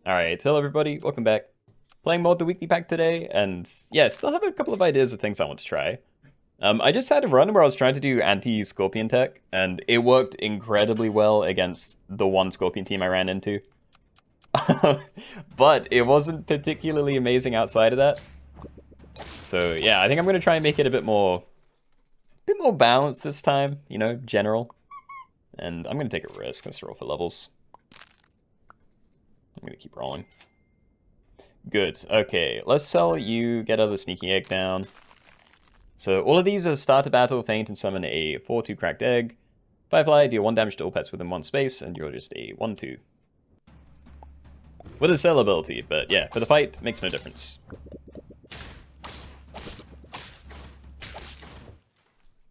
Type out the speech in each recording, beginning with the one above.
Alright, hello everybody, welcome back. Playing Mod the Weekly Pack today, and yeah, still have a couple of ideas of things I want to try. I just had a run where I was trying to do anti-Scorpion tech, and it worked incredibly well against the one Scorpion team I ran into. But it wasn't particularly amazing outside of that. So yeah, I think I'm going to try and make it a bit more balanced this time, you know, general. And I'm going to take a risk. Let's roll for levels. I'm going to keep rolling. Good. Okay, let's sell you, get other sneaking egg down. So all of these are start a battle, feint, and summon a 4/2 cracked egg. Firefly, deal 1 damage to all pets within one space, and you're just a 1/2. With a sell ability, but yeah, for the fight, makes no difference.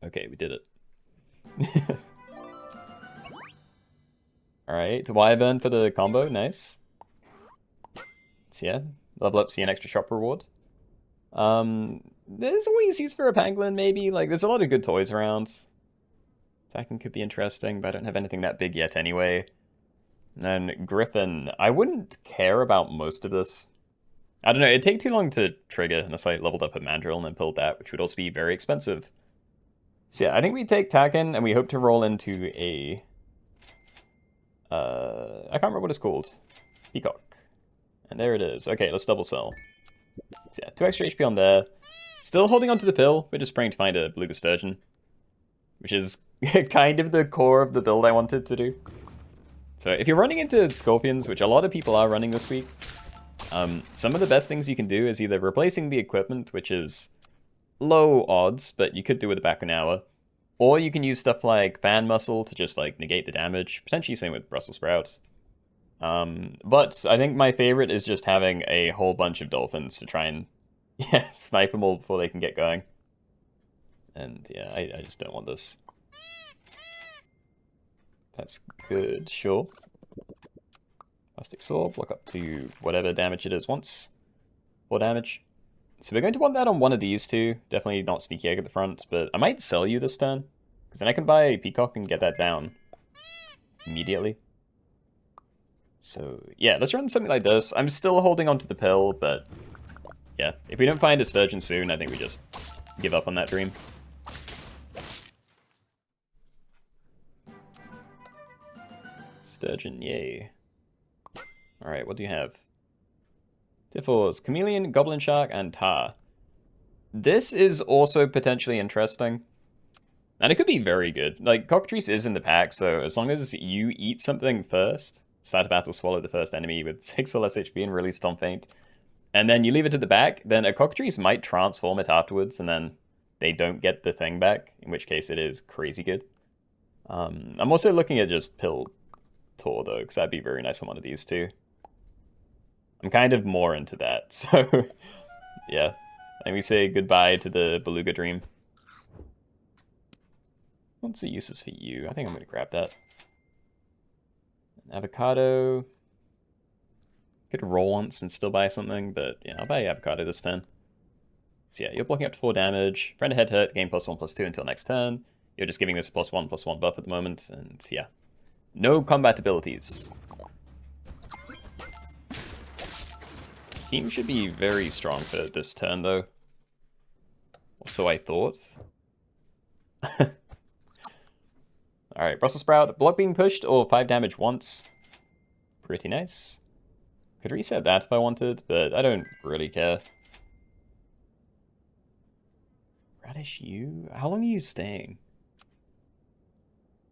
Okay, we did it. Alright, Wyvern for the combo, nice. So yeah, level up, see an extra shop reward. There's always use for a pangolin, maybe. Like, there's a lot of good toys around. Attacking could be interesting, but I don't have anything that big yet anyway. And then Griffin, I wouldn't care about most of this. I don't know, it'd take too long to trigger unless I leveled up a Mandrill and then pulled that, which would also be very expensive. So yeah, I think we take Taken and we hope to roll into a... I can't remember what it's called. Peacock. And there it is. Okay, let's double sell. So yeah, 2 extra HP on there. Still holding on to the pill. We're just praying to find a beluga sturgeon, which is kind of the core of the build I wanted to do. So if you're running into scorpions, which a lot of people are running this week, some of the best things you can do is either replacing the equipment, which is low odds, but you could do with a back an hour, or you can use stuff like fan muscle to just like negate the damage, potentially same with Brussels sprouts. But I think my favorite is just having a whole bunch of dolphins to try and snipe them all before they can get going. And yeah, I just don't want this. That's good, sure. Plastic saw, block up to whatever damage it is once. 4 damage. So we're going to want that on one of these two. Definitely not Sneaky Egg at the front, but I might sell you this turn. Because then I can buy a Peacock and get that down immediately. So yeah, let's run something like this. I'm still holding on to the pill, but yeah, if we don't find a sturgeon soon, I think we just give up on that dream. Sturgeon, yay. Alright, what do you have? Tiffles, Chameleon, Goblin Shark, and Tar. This is also potentially interesting. And it could be very good. Like, Cockatrice is in the pack, so as long as you eat something first, start a battle, swallow the first enemy with 6 or less HP and release Stomp Feint, and then you leave it at the back, then a Cockatrice might transform it afterwards, and then they don't get the thing back, in which case it is crazy good. I'm also looking at just Pill Tor, though, because that'd be very nice on one of these two. I'm kind of more into that, so yeah. And we say goodbye to the Beluga Dream. What's the uses for you? I think I'm going to grab that. Avocado. Could roll once and still buy something, but yeah, I'll buy avocado this turn. So yeah, you're blocking up to 4 damage. Friend ahead hurt, gain +1/+2 until next turn. You're just giving this a +1/+1 buff at the moment, and yeah. No combat abilities. Team should be very strong for this turn, though. Or so I thought. Alright, Brussels Sprout. Block being pushed or 5 damage once. Pretty nice. Could reset that if I wanted, but I don't really care. Radish you? How long are you staying?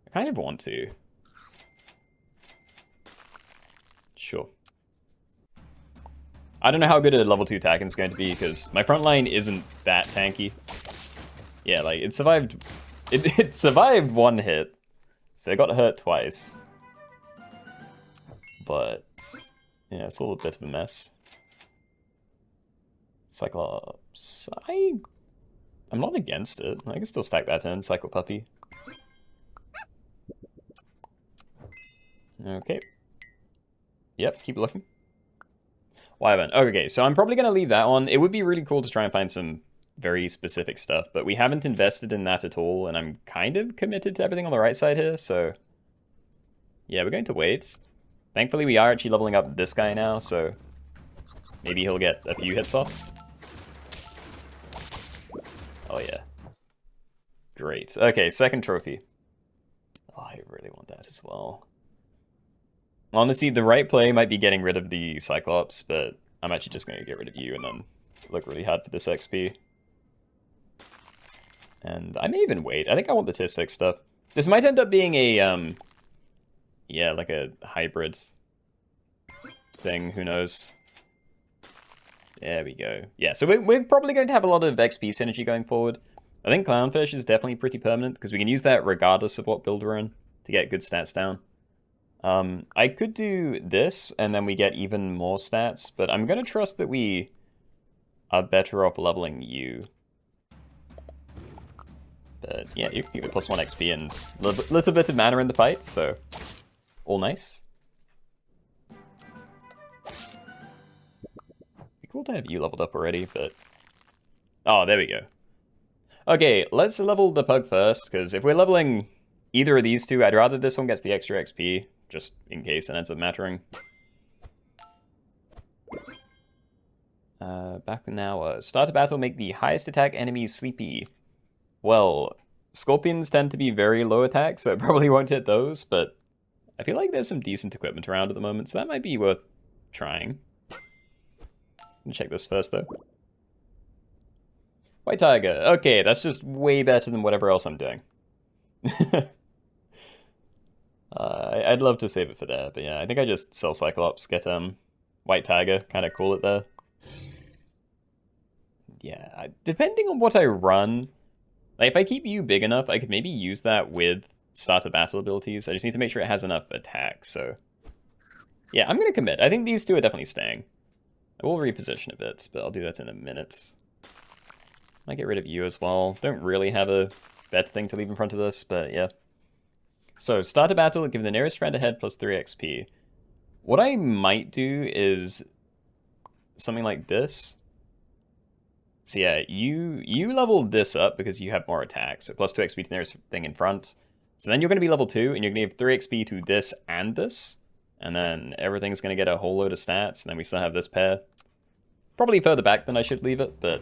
I kind of want to. Sure. I don't know how good a level 2 Taken is going to be, because my front line isn't that tanky. Yeah, like, it survived... It survived 1 hit, so it got hurt twice. But, yeah, it's a little bit of a mess. Cyclops... I'm not against it. I can still stack that in, Cycle Puppy. Okay. Yep, keep looking. Wyvern. Okay, so I'm probably going to leave that on. It would be really cool to try and find some very specific stuff, but we haven't invested in that at all, and I'm kind of committed to everything on the right side here, so... Yeah, we're going to wait. Thankfully, we are actually leveling up this guy now, so maybe he'll get a few hits off. Oh, yeah. Great. Okay, second trophy. Oh, I really want that as well. Honestly, the right play might be getting rid of the Cyclops, but I'm actually just going to get rid of you and then look really hard for this XP. And I may even wait. I think I want the tier 6 stuff. This might end up being a, yeah, like a hybrid thing. Who knows? There we go. Yeah, so we're probably going to have a lot of XP synergy going forward. I think Clownfish is definitely pretty permanent, because we can use that regardless of what build we're in to get good stats down. I could do this, and then we get even more stats, but I'm going to trust that we are better off leveling you. But yeah, you get +1 XP and a little bit of mana in the fight, so all nice. Be cool to have you leveled up already, but... Oh, there we go. Okay, let's level the pug first, because if we're leveling either of these two, I'd rather this one gets the extra XP, just in case it ends up mattering. Back now, start a battle, make the highest attack enemies sleepy. Well, scorpions tend to be very low attack, so it probably won't hit those, but I feel like there's some decent equipment around at the moment, so that might be worth trying. Let me check this first, though. White Tiger. Okay, that's just way better than whatever else I'm doing. I'd love to save it for there, but yeah, I think I just sell Cyclops, get White Tiger, kind of cool it there. Yeah, depending on what I run, like if I keep you big enough, I could maybe use that with starter battle abilities. I just need to make sure it has enough attack, so... Yeah, I'm gonna commit. I think these two are definitely staying. I will reposition a bit, but I'll do that in a minute. Might get rid of you as well. Don't really have a better thing to leave in front of this, but yeah. So, start a battle, give the nearest friend ahead +3 XP. What I might do is something like this. So yeah, you level this up because you have more attack, so +2 XP to the nearest thing in front. So then you're going to be level 2, and you're going to give 3 XP to this and this. And then everything's going to get a whole load of stats, and then we still have this pair. Probably further back than I should leave it, but...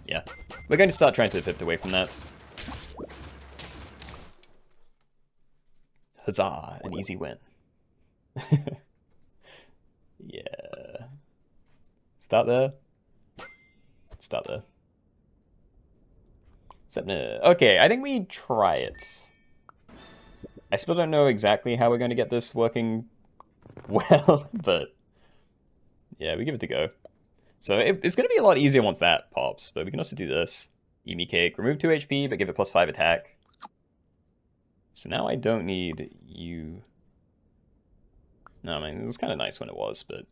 yeah. We're going to start trying to pivot away from that. Huzzah, an easy win. Yeah. Start there. Start there. Okay, I think we try it. I still don't know exactly how we're going to get this working well, but yeah, we give it a go. So it's going to be a lot easier once that pops, but we can also do this. Emi Cake, remove 2 HP, but give it +5 attack. So now I don't need you. No, I mean, it was kind of nice when it was, but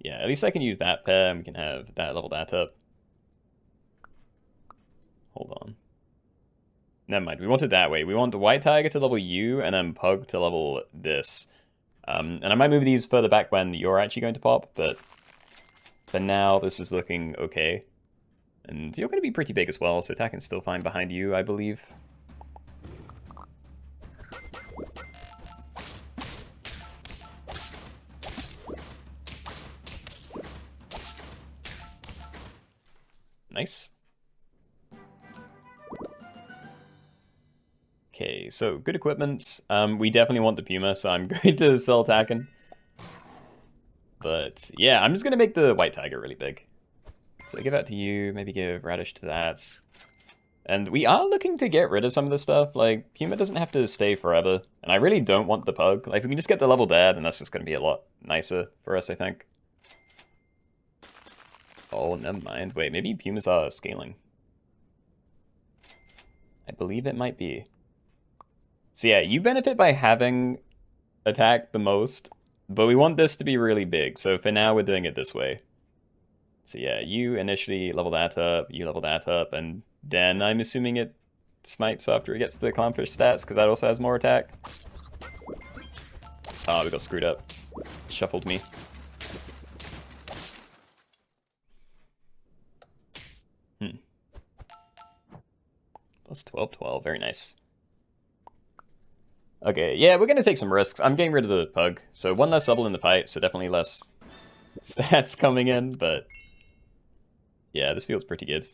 yeah, at least I can use that pair, and we can have that level that up. Hold on. Never mind, we want it that way. We want the White Tiger to level you, and then Pug to level this. And I might move these further back when you're actually going to pop, but for now, this is looking okay. And you're going to be pretty big as well, so attack can still find behind you, I believe. Nice. Okay, so good equipment. We definitely want the Puma, so I'm going to sell attacking. But yeah, I'm just going to make the White Tiger really big. So give that to you, maybe give Radish to that. And we are looking to get rid of some of this stuff. Like, Puma doesn't have to stay forever. And I really don't want the Pug. Like, if we can just get the level there, then that's just going to be a lot nicer for us, I think. Oh, never mind. Wait, maybe Pumas are scaling. I believe it might be. So yeah, you benefit by having attack the most, but we want this to be really big. So for now, we're doing it this way. So yeah, you initially level that up, you level that up, and then I'm assuming it snipes after it gets the Clownfish stats, because that also has more attack. Oh, we got screwed up. Shuffled me. Plus 12, 12, very nice. Okay, yeah, we're gonna take some risks. I'm getting rid of the pug, so one less level in the fight, so definitely less stats coming in, but yeah, this feels pretty good.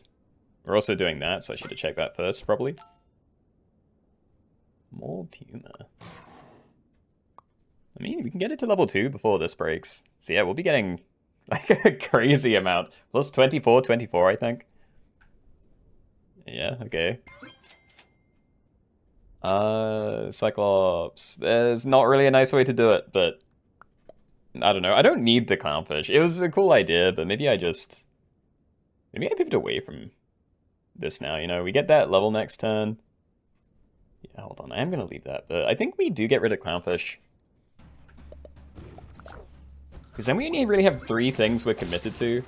We're also doing that, so I should have checked that first, probably. More Puma. I mean, we can get it to level 2 before this breaks. So yeah, we'll be getting like a crazy amount. Plus 24, 24, I think. Yeah, okay. Cyclops. There's not really a nice way to do it, but I don't know. I don't need the clownfish. It was a cool idea, but maybe I pivot away from this now, you know? We get that level next turn. Yeah, hold on. I am going to leave that, but I think we do get rid of clownfish. Because then we only really have 3 things we're committed to.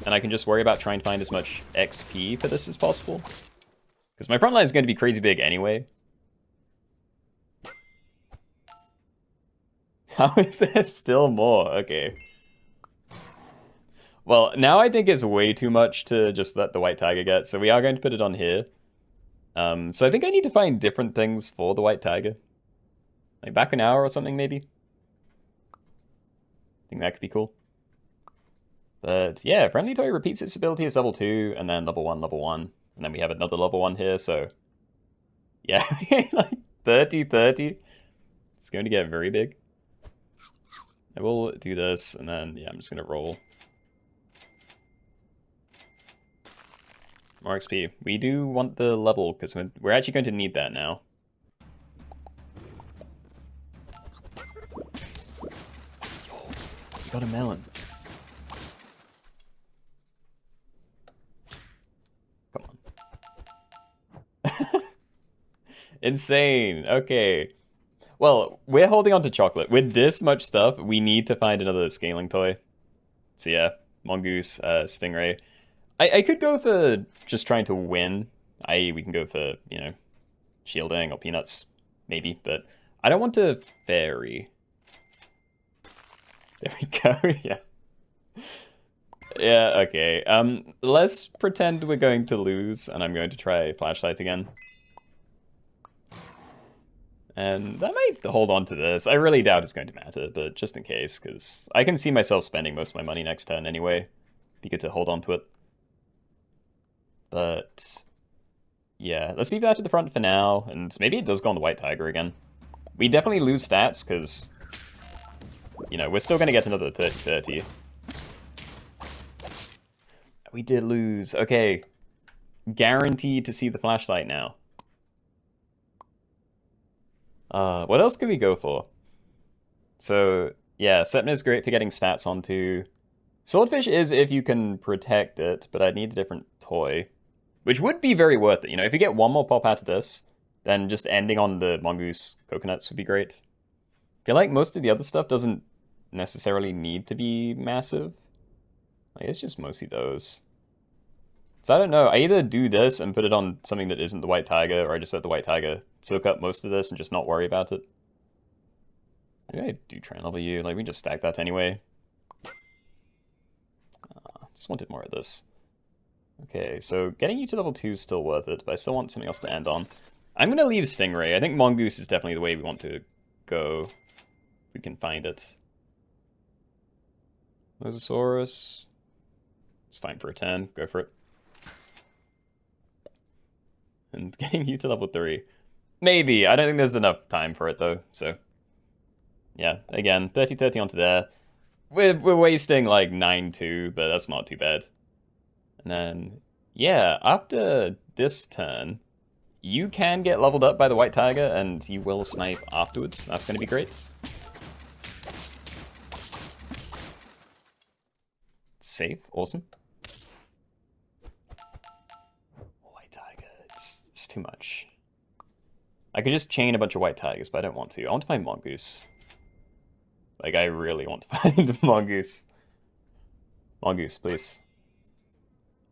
And I can just worry about trying to find as much XP for this as possible. Because my front line is going to be crazy big anyway. How is there still more? Okay. Well, now I think it's way too much to just let the white tiger get, so we are going to put it on here. So I think I need to find different things for the white tiger. Like back an hour or something, maybe? I think that could be cool. But yeah, Friendly Toy repeats its ability as level 2, and then level 1, level 1. And then we have another level 1 here, so... Yeah, like 30, 30. It's going to get very big. I will do this, and then, yeah, I'm just going to roll. More XP. We do want the level, because we're actually going to need that now. We got a melon. Come on. Insane. Okay. Well, we're holding on to chocolate. With this much stuff, we need to find another scaling toy. So yeah, mongoose, stingray. I could go for just trying to win. We can go for, you know, shielding or peanuts, maybe, but I don't want to fairy. There we go, yeah. Yeah, okay. Let's pretend we're going to lose, and I'm going to try flashlight again. And I might hold on to this. I really doubt it's going to matter, but just in case, because I can see myself spending most of my money next turn anyway. Be good to hold on to it. But yeah, let's leave that to the front for now, and maybe it does go on the white tiger again. We definitely lose stats, because, you know, we're still going to get another 30-30. We did lose. Okay. Guaranteed to see the flashlight now. What else can we go for? So, yeah, Sepna is great for getting stats onto. Swordfish is if you can protect it, but I'd need a different toy. Which would be very worth it. You know, if you get one more pop out of this, then just ending on the mongoose coconuts would be great. I feel like most of the other stuff doesn't necessarily need to be massive. Like, it's just mostly those. So I don't know. I either do this and put it on something that isn't the white tiger, or I just let the white tiger soak up most of this and just not worry about it. Maybe I do try and level you. Like, we just stack that anyway. Just wanted more of this. Okay, so getting you to level 2 is still worth it, but I still want something else to end on. I'm going to leave Stingray. I think Mongoose is definitely the way we want to go. If we can find it. Mosasaurus. It's fine for a 10. Go for it. And getting you to level 3. Maybe. I don't think there's enough time for it, though. So, yeah. Again, 30-30 onto there. We're wasting, like, 9-2, but that's not too bad. And then, yeah, after this turn, you can get leveled up by the white tiger, and you will snipe afterwards. That's going to be great. Safe. Awesome. White tiger. It's too much. I could just chain a bunch of white tigers, but I don't want to. I want to find mongoose. Like, I really want to find mongoose. Mongoose, please.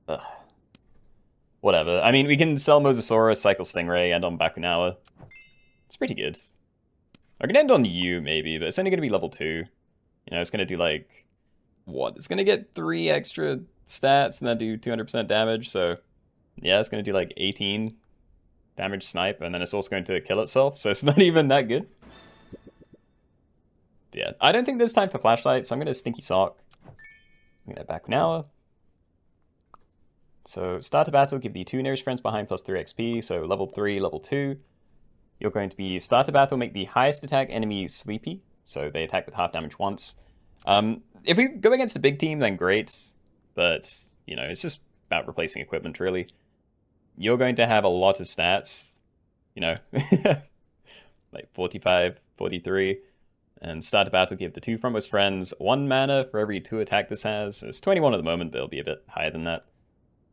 Ugh. Whatever. I mean, we can sell Mosasaurus, cycle Stingray, end on Bakunawa. It's pretty good. I can end on you, maybe, but it's only going to be level 2. You know, it's going to do, like... What? It's going to get 3 extra stats and then do 200% damage, so... Yeah, it's going to do, like, 18. damage snipe, and then it's also going to kill itself, so it's not even that good. But yeah, I don't think there's time for flashlight, so I'm going to Stinky Sock. I'm going to back now. So start a battle, give the 2 nearest friends behind plus 3 XP, so level 3, level 2. You're going to be start a battle, make the highest attack enemy sleepy, so they attack with half damage once. If we go against a big team, then great, but, you know, it's just about replacing equipment, really. You're going to have a lot of stats, you know, like 45, 43, and start a battle, give the 2 frontmost friends 1 mana for every 2 attack this has. It's 21 at the moment, but it'll be a bit higher than that.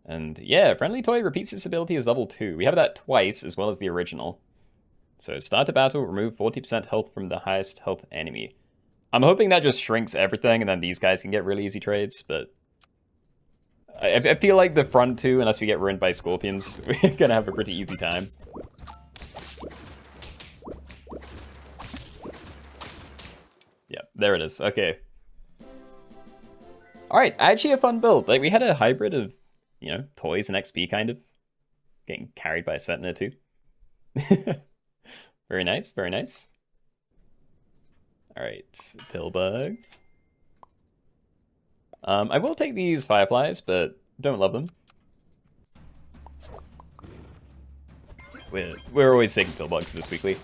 And yeah, Friendly Toy repeats its ability as level 2. We have that twice, as well as the original. So start a battle, remove 40% health from the highest health enemy. I'm hoping that just shrinks everything, and then these guys can get really easy trades, but I feel like the front 2, unless we get ruined by scorpions, we're gonna have a pretty easy time. Yeah, there it is. Okay. Alright, actually a fun build. Like, we had a hybrid of, you know, toys and XP, kind of. Getting carried by a Sentinel, too. Very nice, very nice. Alright, Pillbug. I will take these Fireflies, but don't love them. We're always taking Pillbugs this weekly.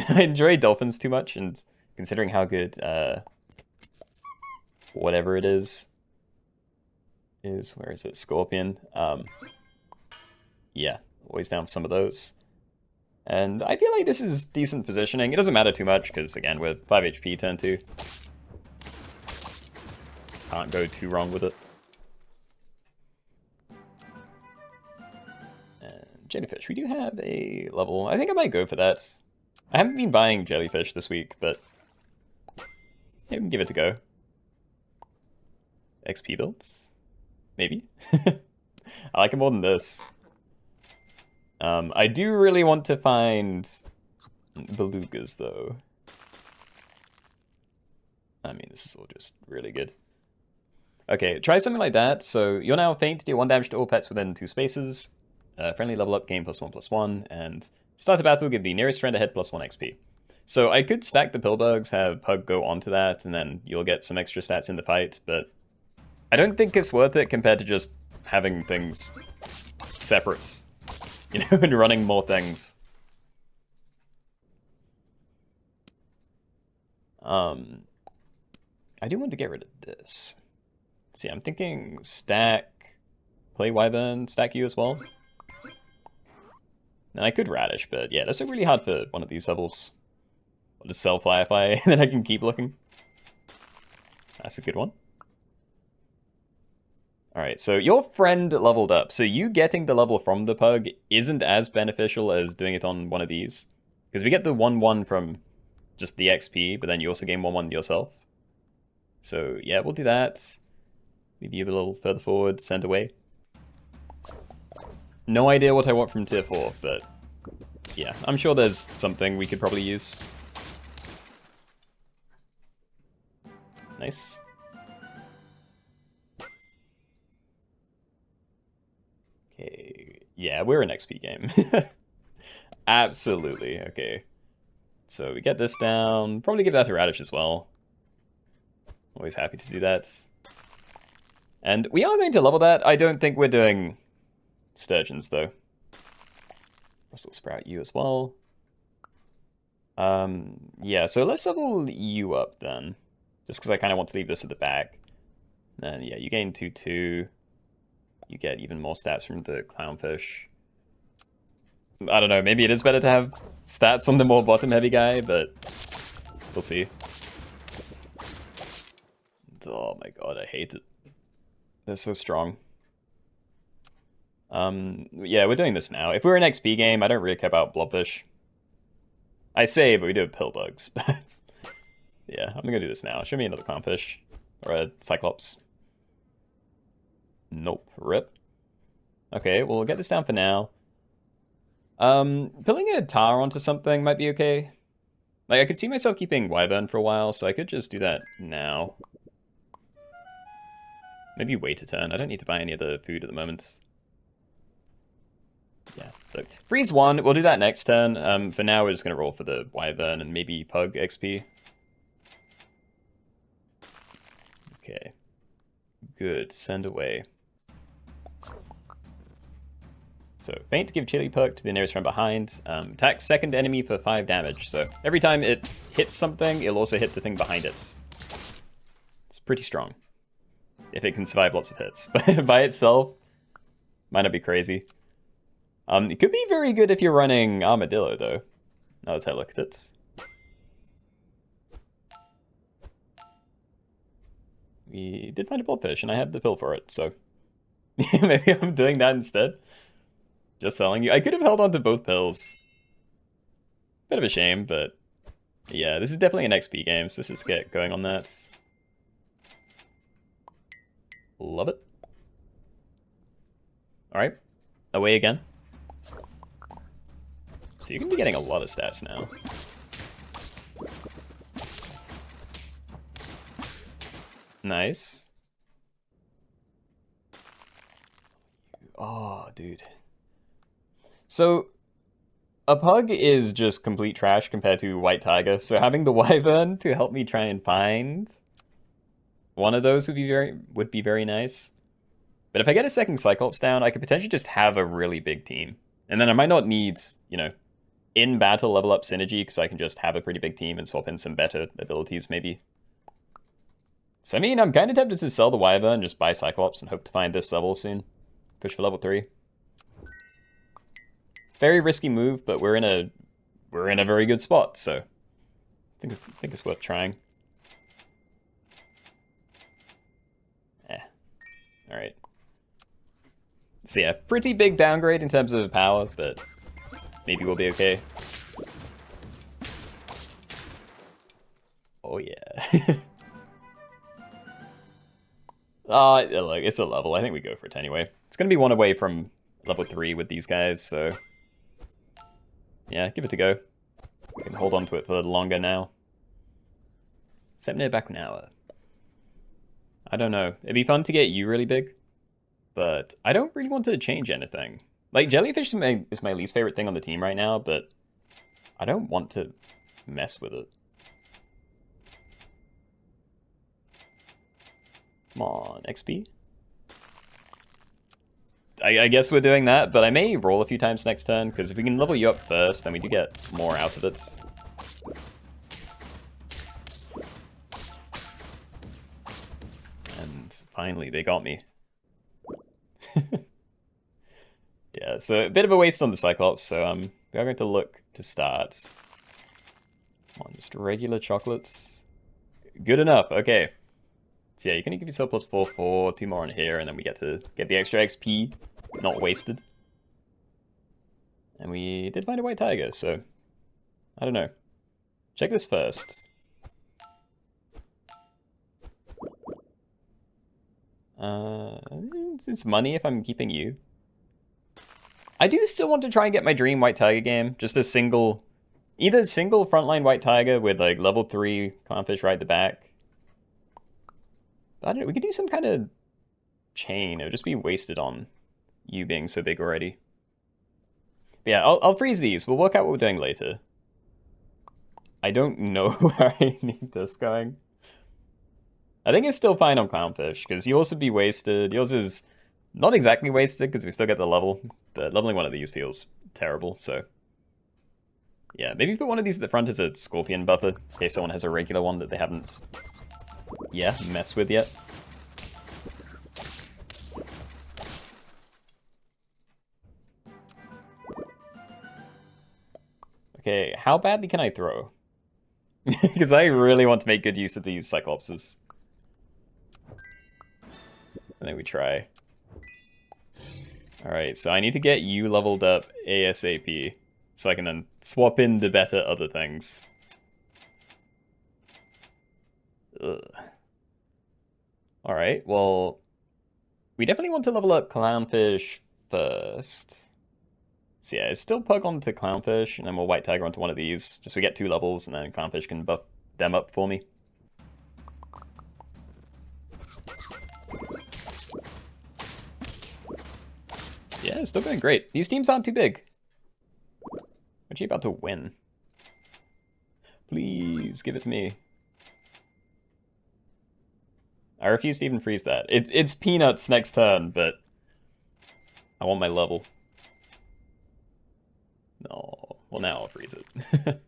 I enjoy Dolphins too much, and considering how good, whatever it is, where is it, Scorpion? Yeah, always down for some of those. And I feel like this is decent positioning. It doesn't matter too much, because again, we're 5 HP turn 2. Can't go too wrong with it. And Jellyfish, we do have a level. I think I might go for that. I haven't been buying Jellyfish this week, but yeah, we can give it a go. XP builds? Maybe? I like it more than this. I do really want to find belugas, though. I mean, this is all just really good. Okay, try something like that. So you're now faint, deal 1 damage to all pets within 2 spaces. Friendly level up, gain +1/+1, and start a battle, give the nearest friend a head +1 XP. So I could stack the Pillbugs, have Pug go onto that, and then you'll get some extra stats in the fight, but I don't think it's worth it compared to just having things separate, you know, and running more things. I do want to get rid of this. See, I'm thinking stack, play Wyvern, stack you as well. And I could Radish, but yeah, that's really hard for one of these levels. I'll just sell Firefly, and then I can keep looking. That's a good one. Alright, so your friend leveled up. So you getting the level from the Pug isn't as beneficial as doing it on one of these. Because we get the 1/1 from just the XP, but then you also gain 1/1 yourself. So yeah, we'll do that. Leave you a little further forward, send away. No idea what I want from tier 4, but yeah, I'm sure there's something we could probably use. Nice. Okay, yeah, we're an XP game. Absolutely, okay. So we get this down, probably give that to Radish as well. Always happy to do that. And we are going to level that. I don't think we're doing Sturgeons, though. Brussels Sprout you as well. Yeah, so let's level you up then. Just because I kind of want to leave this at the back. And yeah, you gain 2/2. You get even more stats from the Clownfish. I don't know, maybe it is better to have stats on the more bottom-heavy guy, but we'll see. Oh my god, I hate it. They're so strong. Yeah, we're doing this now. If we're an XP game, I don't really care about Blobfish. I say, but we do have Pillbugs, but yeah, I'm gonna do this now. Show me another Clownfish. Or a Cyclops. Nope. Rip. Okay, we'll get this down for now. Pilling a Tar onto something might be okay. Like, I could see myself keeping Wyvern for a while, so I could just do that now. Maybe wait a turn. I don't need to buy any other food at the moment. Yeah, so freeze 1, we'll do that next turn. For now, we're just going to roll for the Wyvern and maybe Pug XP. Okay. Good, send away. So, Feint to give Chili Perk to the nearest friend behind. Attack second enemy for 5 damage. So, every time it hits something, it'll also hit the thing behind it. It's pretty strong. If it can survive lots of hits. But by itself, might not be crazy. It could be very good if you're running Armadillo, though. Now let's have a look at it. We did find a Bloodfish, and I have the pill for it, so... maybe I'm doing that instead. Just selling you. I could have held on to both pills. Bit of a shame, but... yeah, this is definitely an XP game, so let's just get going on that. Love it. Alright. Away again. So you're going to be getting a lot of stats now. Nice. Oh, dude. So, a Pug is just complete trash compared to White Tiger, so having the Wyvern to help me try and find one of those would be very nice. But if I get a second Cyclops down, I could potentially just have a really big team. And then I might not need, you know, in battle level up synergy, because I can just have a pretty big team and swap in some better abilities, maybe. So, I mean, I'm kind of tempted to sell the Wyvern, just buy Cyclops, and hope to find this level soon. Push for level 3. Very risky move, but we're in a very good spot, so I think it's worth trying. Alright. So yeah, pretty big downgrade in terms of power, but maybe we'll be okay. Oh yeah. Look, it's a level. I think we go for it anyway. It's going to be one away from level 3 with these guys, so... yeah, give it a go. We can hold on to it for longer now. 7 back an hour. I don't know. It'd be fun to get you really big, but I don't really want to change anything. Like, Jellyfish is my least favorite thing on the team right now, but I don't want to mess with it. Come on, XP. I guess we're doing that, but I may roll a few times next turn, because if we can level you up first, then we do get more out of it. And finally, they got me. Yeah, so a bit of a waste on the Cyclops, so we are going to look to start. Come on, just regular chocolates. Good enough, okay. So yeah, you're going to give yourself +4/4, 2 more on here, and then we get to get the extra XP, not wasted. And we did find a White Tiger, so I don't know. Check this first. It's money if I'm keeping you. I do still want to try and get my dream White Tiger game. Just a single, either single frontline White Tiger with like level 3 Clownfish right at the back. I don't know, we could do some kind of chain. It would just be wasted on you being so big already. But yeah, I'll freeze these. We'll work out what we're doing later. I don't know where I need this going. I think it's still fine on Clownfish, because he'll also be wasted. Yours is not exactly wasted, because we still get the level, but leveling one of these feels terrible, so... yeah, maybe put one of these at the front as a Scorpion buffer, in case someone has a regular one that they haven't, messed with yet. Okay, how badly can I throw? Because I really want to make good use of these Cyclopses. And then we try. Alright, so I need to get you leveled up ASAP, so I can then swap in the better other things. Alright, well, we definitely want to level up Clownfish first. So yeah, it's still Pug onto Clownfish, and then we'll White Tiger onto one of these, just so we get 2 levels, and then Clownfish can buff them up for me. Yeah, it's still going great. These teams aren't too big. Actually about to win. Please, give it to me. I refuse to even freeze that. It's Peanuts next turn, but I want my level. No, well now I'll freeze it.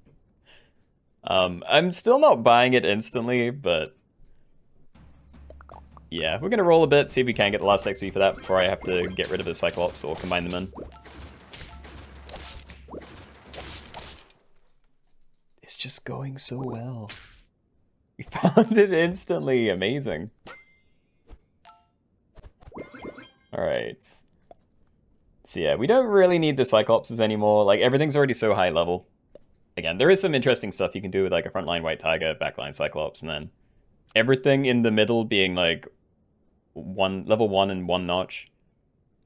I'm still not buying it instantly, but yeah, we're gonna roll a bit, see if we can get the last XP for that before I have to get rid of the Cyclops or combine them in. It's just going so well. We found it instantly, amazing. Alright. So yeah, we don't really need the Cyclopses anymore, like everything's already so high level. Again, there is some interesting stuff you can do with like a frontline White Tiger, backline Cyclops, and then everything in the middle being like level 1 and 1 notch.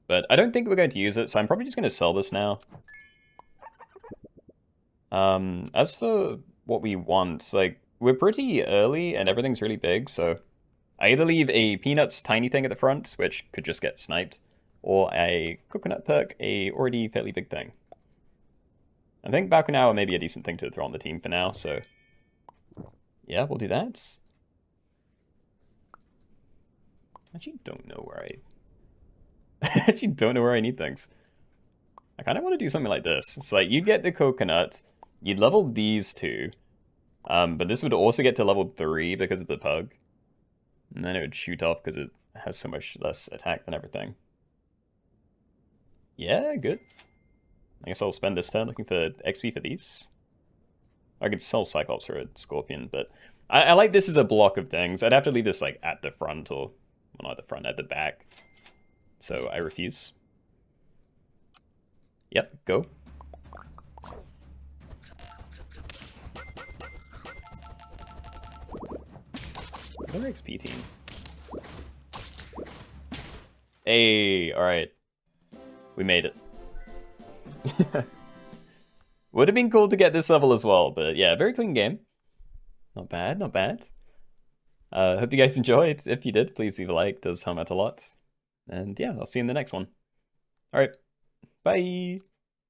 But I don't think we're going to use it, so I'm probably just going to sell this now. As for what we want, like, we're pretty early and everything's really big, so I either leave a Peanuts tiny thing at the front, which could just get sniped, or a Coconut perk, a already fairly big thing. I think Balconhour may be a decent thing to throw on the team for now, so yeah, we'll do that. Actually, don't know where I need things. I kind of want to do something like this. It's like, you'd get the Coconut, you'd level these two, but this would also get to level 3 because of the Pug. And then it would shoot off because it has so much less attack than everything. Yeah, good. I guess I'll spend this turn looking for XP for these. I could sell Cyclops for a Scorpion, but I like this as a block of things. I'd have to leave this like at the front, or well, not at the front, at the back. So I refuse. Yep, go. Another XP team. Hey, alright. We made it. Would have been cool to get this level as well, but yeah, very clean game. Not bad, not bad. Hope you guys enjoyed. If you did, please leave a like, it does help out a lot. And yeah, I'll see you in the next one. Alright, bye!